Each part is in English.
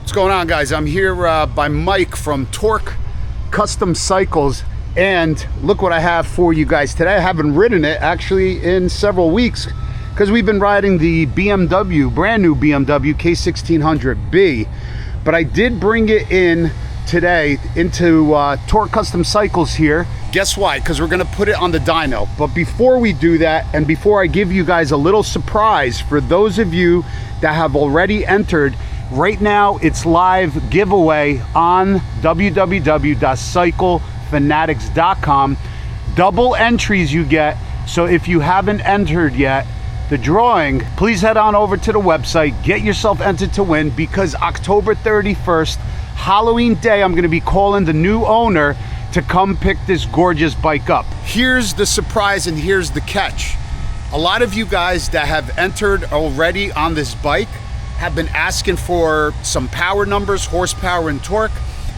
What's going on, guys? I'm here by Mike from Torque Custom Cycles, and look what I have for you guys today. I haven't ridden it actually in several weeks because we've been riding the BMW, brand new BMW K1600B, but I did bring it in today into Torque Custom Cycles here. Guess why? Because we're gonna put it on the dyno. But before we do that, and before I give you guys a little surprise for those of you that have already entered, right now it's live giveaway on www.cyclefanatics.com. Double entries you get, so if you haven't entered yet the drawing, please head on over to the website, get yourself entered to win, because October 31st, Halloween day, I'm gonna be calling the new owner to come pick this gorgeous bike up. Here's the surprise and here's the catch. A lot of you guys that have entered already on this bike have been asking for some power numbers, horsepower and torque.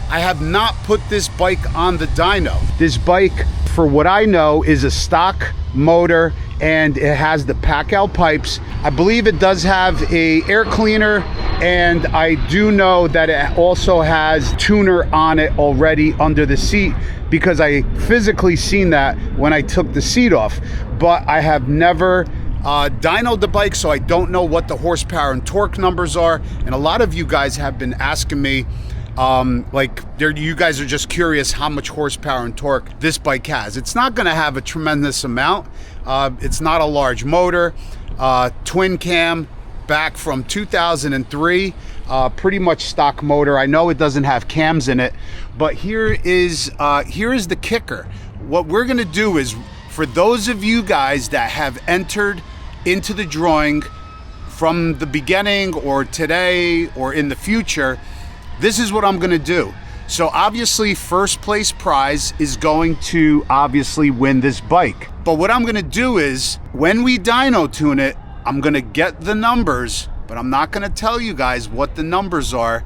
I have not put this bike on the dyno. This bike, for what I know, is a stock motor and it has the pack out pipes. I believe it does have a air cleaner, and I do know that it also has tuner on it already under the seat, because I physically seen that when I took the seat off. But I have never dynoed the bike, so I don't know what the horsepower and torque numbers are. And a lot of you guys have been asking me, you guys are just curious how much horsepower and torque this bike has. It's not gonna have a tremendous amount. It's not a large motor, twin cam, back from 2003, pretty much stock motor. I know it doesn't have cams in it, but here is the kicker. What we're gonna do is, for those of you guys that have entered into the drawing from the beginning or today or in the future, this is what I'm gonna do. So obviously first place prize is going to obviously win this bike. But what I'm gonna do is, when we dyno tune it, I'm gonna get the numbers, but I'm not gonna tell you guys what the numbers are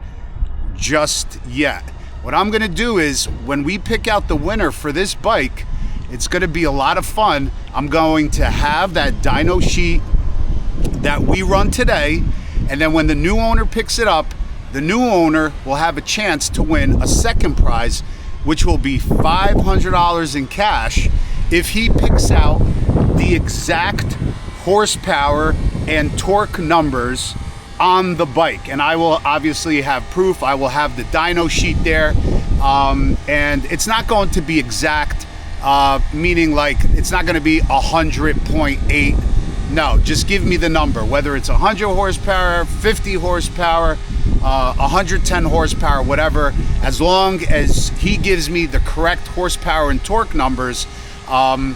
just yet. What I'm gonna do is, when we pick out the winner for this bike, it's gonna be a lot of fun. I'm going to have that dyno sheet that we run today, and then when the new owner picks it up, the new owner will have a chance to win a second prize, which will be $500 in cash if he picks out the exact horsepower and torque numbers on the bike. And I will obviously have proof. I will have the dyno sheet there, and it's not going to be exact, meaning like it's not going to be 100.8. No, just give me the number, whether it's 100 horsepower, 50 horsepower, 110 horsepower, whatever. As long as he gives me the correct horsepower and torque numbers, I'll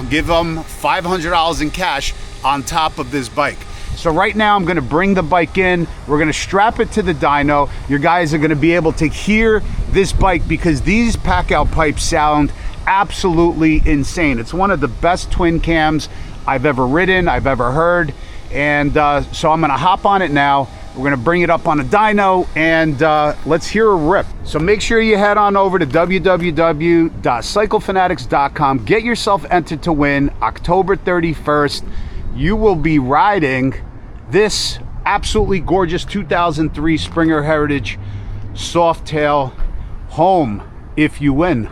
give him $500 in cash on top of this bike. So right now I'm gonna bring the bike in, we're gonna strap it to the dyno. You guys are gonna be able to hear this bike, because these pack out pipes sound absolutely insane. It's one of the best twin cams I've ever ridden, I've ever heard. And so I'm gonna hop on it now. We're gonna bring it up on a dyno, and let's hear a rip. So make sure you head on over to www.cyclefanatics.com. Get yourself entered to win October 31st. You will be riding this absolutely gorgeous 2003 Springer Heritage Softail home if you win.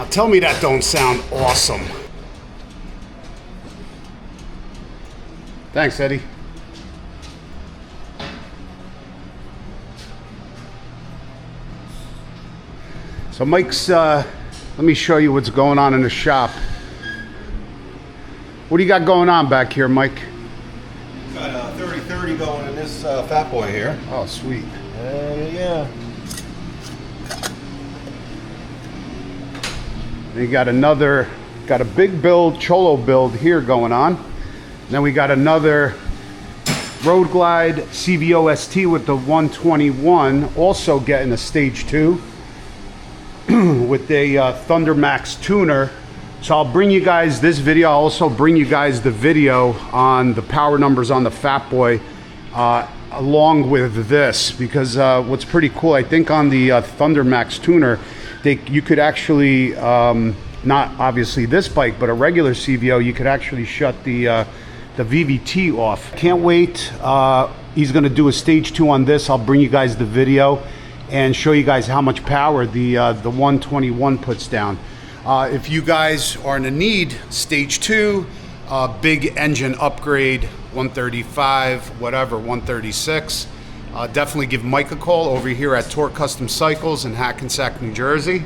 Tell me that don't sound awesome. Thanks, Eddie. So Mike's, let me show you what's going on in the shop. What do you got going on back here, Mike? Got a 30-30 going in this fat boy here. Oh, sweet. Yeah. You got a big build, Cholo build here going on. Then we got another Road Glide CVO ST with the 121, also getting a stage 2 with a Thunder Max tuner. So I'll bring you guys this video. I'll also bring you guys the video on the power numbers on the Fat Boy along with this, because what's pretty cool, I think on the Thunder Max tuner, you could actually, not obviously this bike, but a regular CVO, you could actually shut the VVT off. Can't wait. He's gonna do a stage 2 on this. I'll bring you guys the video and show you guys how much power the 121 puts down. If you guys are in need, stage 2, big engine upgrade, 135, whatever, 136, definitely give Mike a call over here at Torque Custom Cycles in Hackensack, New Jersey.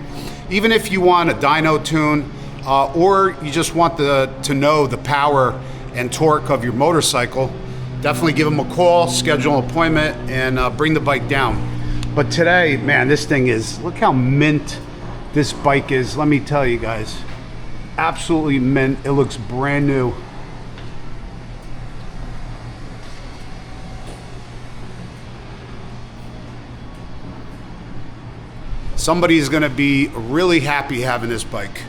Even if you want a dyno tune, or you just want to know the power and torque of your motorcycle, definitely give him a call, schedule an appointment, and bring the bike down. But today, man, this thing is, look how mint this bike is. Let me tell you guys, absolutely mint. It looks brand new. Somebody's gonna be really happy having this bike.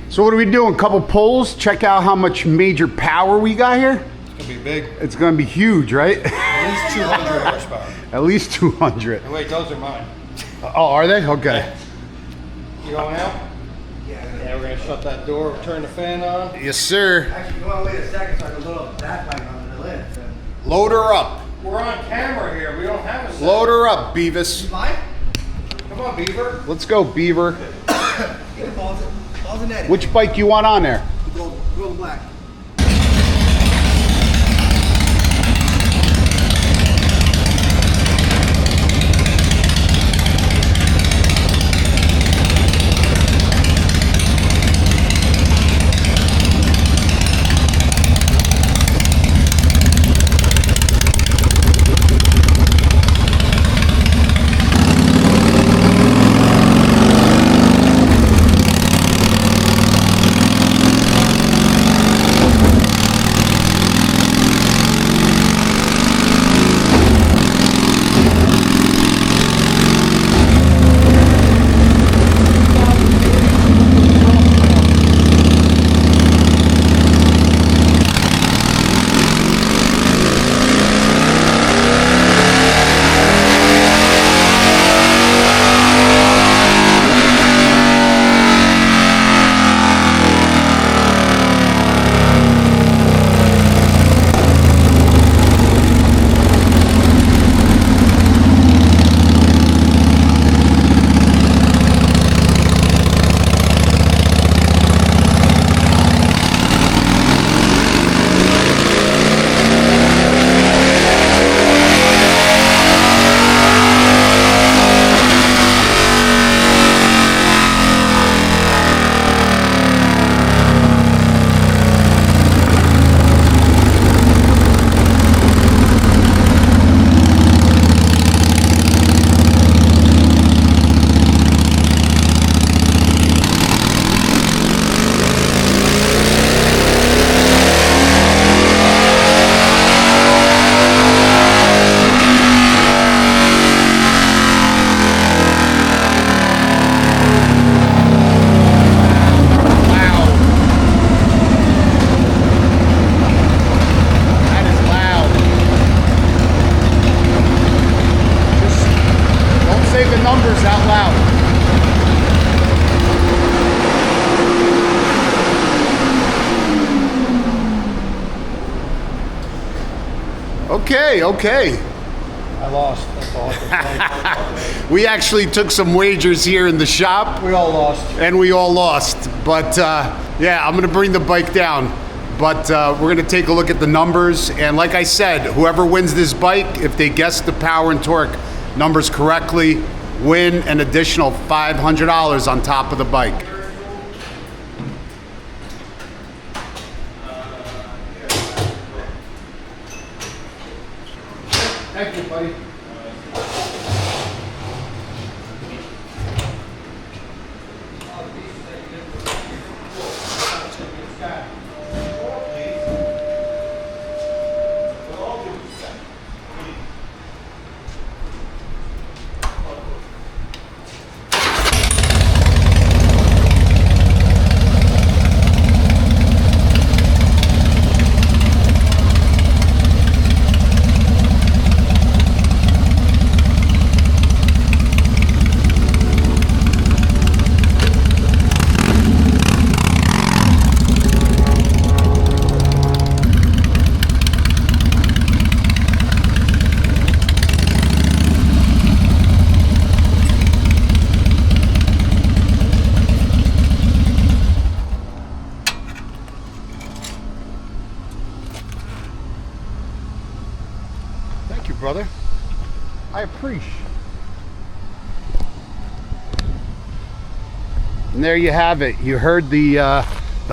So what are we doing? Couple pulls, check out how much major power we got here. It's gonna be big. It's gonna be huge, right? At least 200 horsepower. At least 200. Oh, wait, those are mine. Oh, are they? Okay. You going out? Yeah, we're gonna shut that door, turn the fan on. Yes, sir. Actually, you want to wait a second so I can load up that bike onto the lid. Load her up. We're on camera here, we don't have a second. Load her up, Beavis. Mine? Come on, Beaver. Let's go, Beaver. Balls and netting. Which bike you want on there? Gold and black. Okay, okay. I lost, that's all I can say. We actually took some wagers here in the shop. We all lost. And we all lost. But yeah, I'm gonna bring the bike down. But we're gonna take a look at the numbers. And like I said, whoever wins this bike, if they guess the power and torque numbers correctly, win an additional $500 on top of the bike. Thank you, buddy. Thank you, brother. I appreciate. And there you have it. You heard the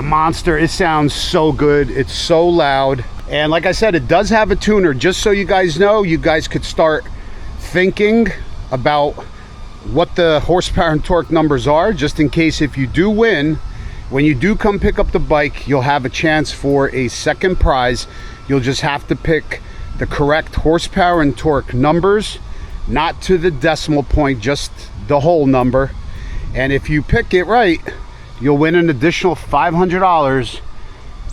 monster. It sounds so good. It's so loud. And like I said, it does have a tuner. Just so you guys know, you guys could start thinking about what the horsepower and torque numbers are, just in case if you do win, when you do come pick up the bike, you'll have a chance for a second prize. You'll just have to pick the correct horsepower and torque numbers, not to the decimal point, just the whole number. And if you pick it right, you'll win an additional $500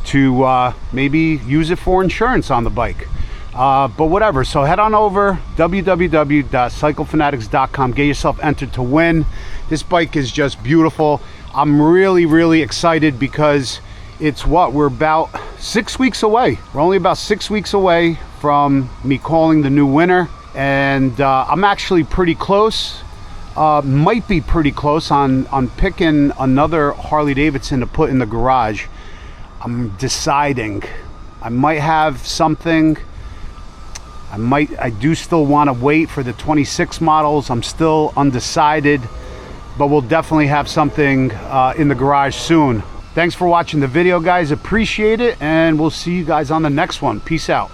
to maybe use it for insurance on the bike. But whatever, so head on over www.cyclefanatics.com, get yourself entered to win. This bike is just beautiful. I'm really excited because it's we're about 6 weeks away. We're only about 6 weeks away from me calling the new winner, and I'm actually pretty close. Might be pretty close on picking another Harley Davidson to put in the garage. I'm deciding. I might have something. I do still want to wait for the 26 models. I'm still undecided, but we'll definitely have something in the garage soon. Thanks for watching the video, guys. Appreciate it, and we'll see you guys on the next one. Peace out.